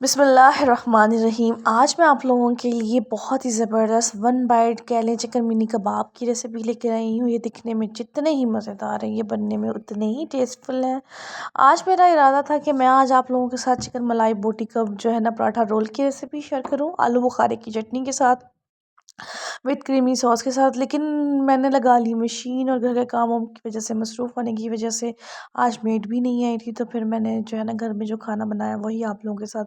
बिस्मिल्लाहिर्रहमानिर्रहीम। आज मैं आप लोगों के लिए बहुत ही ज़बरदस्त वन बाइट कह लें चिकन मिनी कबाब की रेसिपी लेकर आई हूँ। ये दिखने में जितने ही मज़ेदार हैं, ये बनने में उतने ही टेस्टफुल हैं। आज मेरा इरादा था कि मैं आज आप लोगों के साथ चिकन मलाई बोटी का जो है ना पराठा रोल की रेसिपी शेयर करूँ, आलू बुखारे की चटनी के साथ, विद क्रीमी सॉस के साथ। लेकिन मैंने लगा ली मशीन और घर के कामों की वजह से, मसरूफ़ होने की वजह से आज मेड भी नहीं आई थी। तो फिर मैंने जो है ना घर में जो खाना बनाया वही आप लोगों के साथ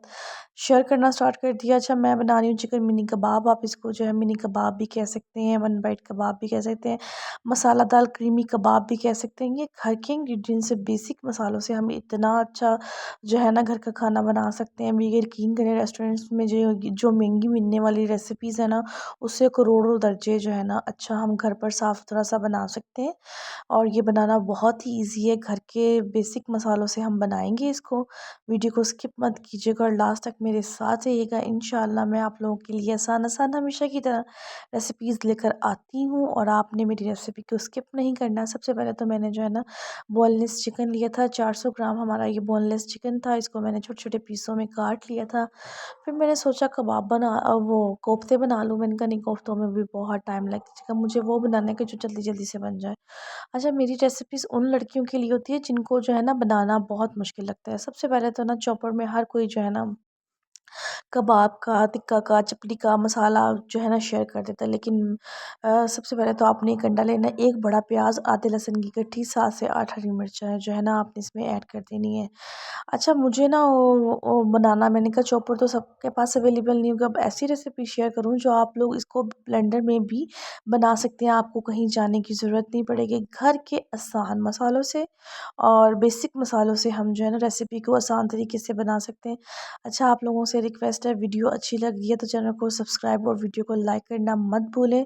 शेयर करना स्टार्ट कर दिया। अच्छा, मैं बना रही हूँ चिकन मिनी कबाब। आप इसको जो है मिनी कबाब भी कह सकते हैं, वन बाइट कबाब भी कह सकते हैं, मसाला दाल क्रीमी कबाब भी कह सकते हैं। ये घर के इंग्रेडिएंट से, बेसिक मसालों से हम इतना अच्छा जो है ना घर का खाना बना सकते हैं। भी यकीन करें, रेस्टोरेंट्स में जो महंगी मिलने वाली रेसिपीज़ है ना, उससे करोड़ों दर्जे जो है ना अच्छा हम घर पर साफ़ सुथरा सा बना सकते हैं। और ये बनाना बहुत ही ईजी है, घर के बेसिक मसालों से हम बनाएंगे इसको। वीडियो को स्किप मत कीजिएगा और लास्ट तक मेरे साथ रहिएगा। इंशाल्लाह मैं आप लोगों के लिए आसान आसान हमेशा की तरह रेसिपीज़ लेकर आती हूँ और आपने मेरी रेसिपी को स्किप नहीं करना। सबसे पहले तो मैंने जो है ना बोनलेस चिकन लिया था, 400 ग्राम हमारा ये बोनलेस चिकन था। इसको मैंने छोटे छोटे पीसों में काट लिया था। फिर मैंने सोचा कबाब वो कोफ्ते बना लूँ। मैंने कहा नहीं, कोफ्तों में भी बहुत टाइम लगेगा, मुझे वो बनाने के जो जल्दी जल्दी से बन जाए। अच्छा, मेरी रेसिपीज़ उन लड़कियों के लिए होती है जिनको जो है ना बनाना बहुत मुश्किल लगता है। सबसे पहले तो ना चॉपर में हर कोई जो है ना कबाब का, टिक्का का, चपली का मसाला जो है ना शेयर कर देता है। लेकिन सबसे पहले तो आपने एक अंडा लेना है, एक बड़ा प्याज, आधे लहसुन की गट्ठी, 7 से 8 हरी मिर्चाएँ जो है ना आपने इसमें ऐड कर देनी है। अच्छा, मुझे ना वो बनाना, मैंने कहा चॉपर तो सबके पास अवेलेबल नहीं होगा। अब ऐसी रेसिपी शेयर करूँ जो आप लोग इसको ब्लेंडर में भी बना सकते हैं, आपको कहीं जाने की ज़रूरत नहीं पड़ेगी। घर के आसान मसालों से और बेसिक मसालों से हम जो है ना रेसिपी को आसान तरीके से बना सकते हैं। अच्छा, आप लोगों से रिक्वेस्ट है, वीडियो अच्छी लग रही है तो चैनल को सब्सक्राइब और वीडियो को लाइक करना मत भूलें।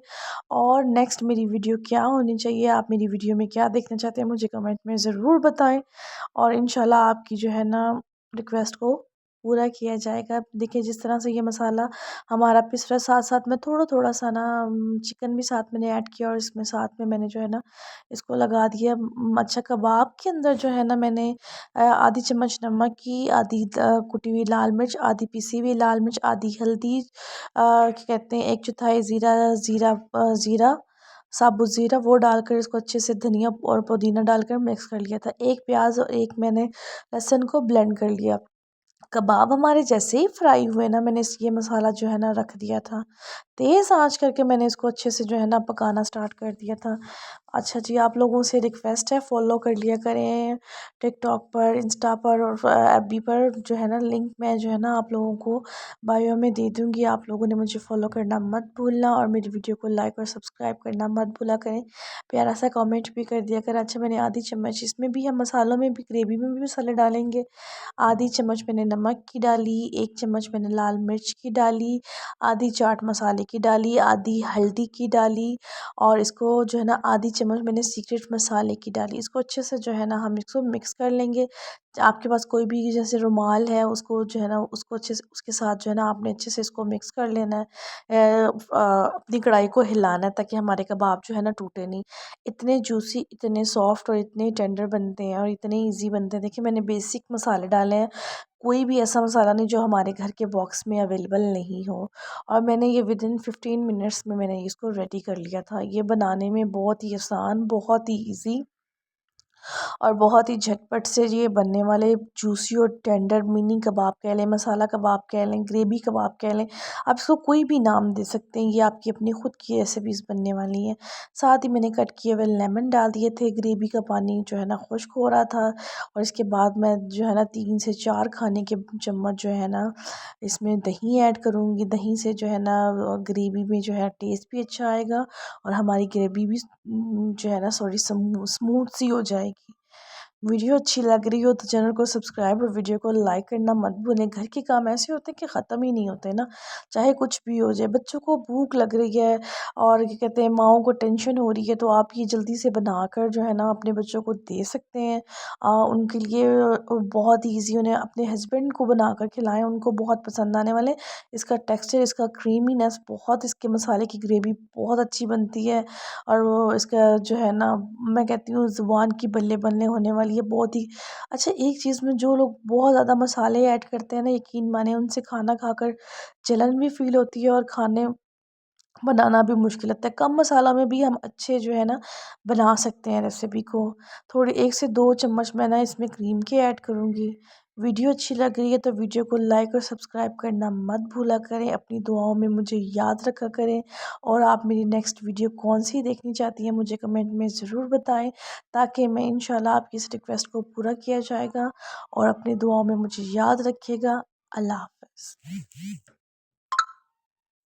और नेक्स्ट मेरी वीडियो क्या होनी चाहिए, आप मेरी वीडियो में क्या देखना चाहते हैं, मुझे कमेंट में ज़रूर बताएं और इंशाल्लाह आपकी जो है ना रिक्वेस्ट को पूरा किया जाएगा। देखिए जिस तरह से ये मसाला हमारा पिस रहा है, साथ साथ में थोड़ा थोड़ा सा ना चिकन भी साथ मैंने ऐड किया और इसमें साथ में मैंने जो है ना इसको लगा दिया। अच्छा, कबाब के अंदर जो है ना मैंने आधी चम्मच नमक की, आधी कुटी हुई लाल मिर्च, आधी पिसी हुई लाल मिर्च, आधी हल्दी, क्या कहते हैं, एक चौथाई ज़ीरा, ज़ीरा साबुत ज़ीरा, वो डालकर इसको अच्छे से धनिया और पुदीना डालकर मिक्स कर लिया था। एक प्याज और एक मैंने लहसुन को ब्लेंड कर लिया। कबाब हमारे जैसे ही फ्राई हुए ना, मैंने ये मसाला जो है ना रख दिया था, तेज़ आंच करके मैंने इसको अच्छे से जो है ना पकाना स्टार्ट कर दिया था। अच्छा जी, आप लोगों से रिक्वेस्ट है, फॉलो कर लिया करें टिकटॉक पर, इंस्टा पर और एफबी पर। जो है ना लिंक मैं जो है ना आप लोगों को बायो में दे दूँगी। आप लोगों ने मुझे फॉलो करना मत भूलना और मेरी वीडियो को लाइक और सब्सक्राइब करना मत भूला करें। प्यारा सा कमेंट भी कर दिया करें। अच्छा, मैंने आधी चम्मच, इसमें भी हम मसालों में भी, ग्रेवी में भी मसाले डालेंगे। आधी चम्मच मैंने नमक की डाली, 1 चम्मच मैंने लाल मिर्च की डाली, आधी चाट मसाले की डाली, आधी हल्दी की डाली और इसको जो है ना आधी चम्मच मैंने सीक्रेट मसाले की डाली। इसको अच्छे से जो है ना हम इसको मिक्स कर लेंगे। आपके पास कोई भी जैसे रुमाल है, उसको जो है ना उसको अच्छे से उसके साथ जो है ना आपने अच्छे से इसको मिक्स कर लेना है। अपनी कढ़ाई को हिलाना है ताकि हमारे कबाब जो है ना टूटे नहीं। इतने जूसी, इतने सॉफ्ट और इतने टेंडर बनते हैं और इतने ईजी बनते हैं। देखिए मैंने बेसिक मसाले डाले हैं, कोई भी ऐसा मसाला नहीं जो हमारे घर के बॉक्स में अवेलेबल नहीं हो। और मैंने ये विदिन 15 मिनट्स में मैंने इसको रेडी कर लिया था। ये बनाने में बहुत ही आसान, बहुत ही ईजी और बहुत ही झटपट से ये बनने वाले जूसी और टेंडर मिनी कबाब कह लें, मसाला कबाब कह लें, ग्रेवी कबाब कह लें, आप इसको कोई भी नाम दे सकते हैं। ये आपकी अपनी ख़ुद की रेसिपीज़ बनने वाली हैं। साथ ही मैंने कट किए हुए लेमन डाल दिए थे। ग्रेवी का पानी जो है ना खुश्क हो रहा था और इसके बाद मैं जो है ना 3 से 4 खाने के चम्मच जो है ना इसमें दही ऐड करूँगी। दही से जो है ना ग्रेवी में जो है टेस्ट भी अच्छा आएगा और हमारी ग्रेवी भी जो है ना सॉरी स्मूथ सी हो जाएगी। वीडियो अच्छी लग रही हो तो चैनल को सब्सक्राइब और वीडियो को लाइक करना मत भूलें। घर के काम ऐसे होते हैं कि ख़त्म ही नहीं होते ना, चाहे कुछ भी हो जाए। बच्चों को भूख लग रही है और क्या कहते हैं, माओं को टेंशन हो रही है, तो आप ये जल्दी से बनाकर जो है ना अपने बच्चों को दे सकते हैं। उनके लिए बहुत ईजी, उन्हें अपने हस्बैंड को बनाकर खिलाएं, उनको बहुत पसंद आने वाले। इसका टेक्सचर, इसका क्रीमीनेस बहुत, इसके मसाले की ग्रेवी बहुत अच्छी बनती है और वो इसका जो है ना मैं कहती हूँ ज़ुबान की बल्ले बल्ले होने वाली वाली है बहुत ही। अच्छा, एक चीज़ में जो लोग बहुत ज़्यादा मसाले ऐड करते हैं ना, यकीन माने उनसे खाना खाकर जलन भी फ़ील होती है और खाने बनाना भी मुश्किल लगता है। कम मसाला में भी हम अच्छे जो है ना बना सकते हैं रेसिपी को। थोड़ी 1 से 2 चम्मच मैं ना इसमें क्रीम के ऐड करूँगी। वीडियो अच्छी लग रही है तो वीडियो को लाइक और सब्सक्राइब करना मत भूला करें। अपनी दुआओं में मुझे याद रखा करें और आप मेरी नेक्स्ट वीडियो कौन-सी देखनी चाहती हैं मुझे कमेंट में ज़रूर बताएँ, ताकि मैं इंशाल्लाह आपकी इस रिक्वेस्ट को पूरा किया जाएगा। और अपनी दुआओं में मुझे याद रखिएगा। अल्लाह हाफ़िज़।